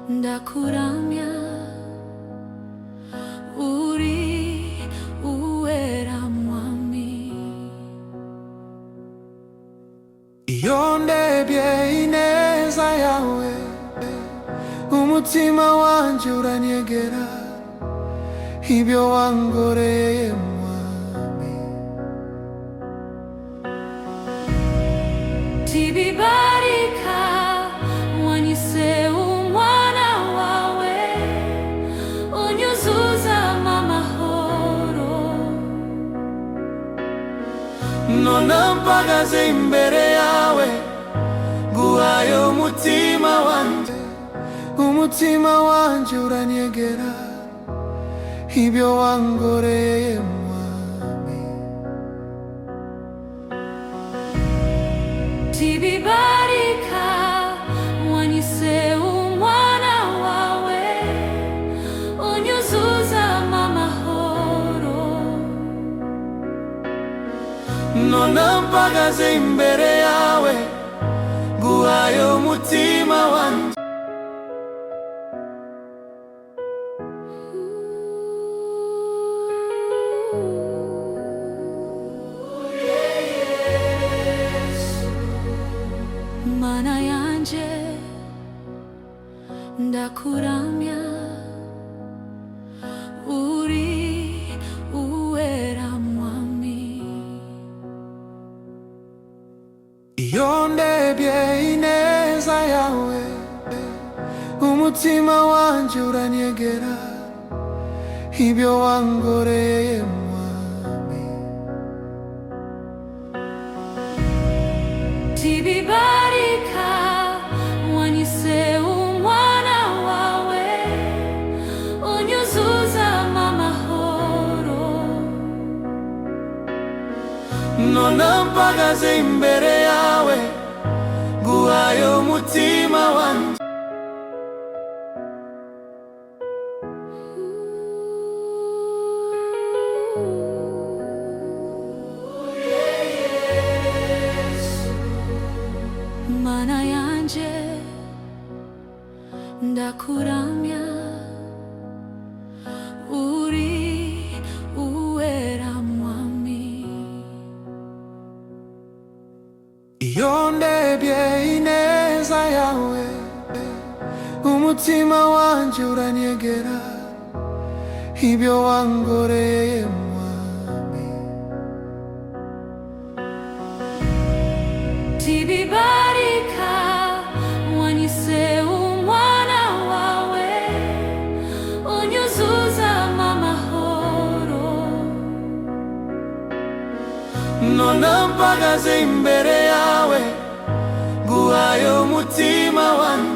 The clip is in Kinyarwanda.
ndakuramya uri uwera mwami. Iyo ndebye ineza yawe umutima wanje uranyegera, ibyo wangoreye mwami tibibarika, wanyise umwana wawe, unyuzuza amahoro. none mpagaze imbere yawe nguhaye umutima wanje, umutima wanje uranyegera, ibyo wangoreye mwami tibibarika, wanyise umwana wawe, unyuzuza amahoro. none mpagaze imbere yawe nguhaye umutima wanje. Mana yanje ndakuramya uri uwera mwami. Iyo ndebye ineza yawe umutima wanje uranyegera, ibyo wangoreye mwami tibibarika, wanyise umwana wawe, unyuzuza amahoro. none mpagaze imbere yawe nguhaye umutima wanje. Mana yanje ndakuramya uri uwera mwami. Iyo ndebye ineza yawe umutima wanje uranyegera, ibyo wangoreye mwami tibibarika, wanyise umwana wawe, unyuzuza amahoro. none mpagaze imbere yawe nguhaye umutima wanje.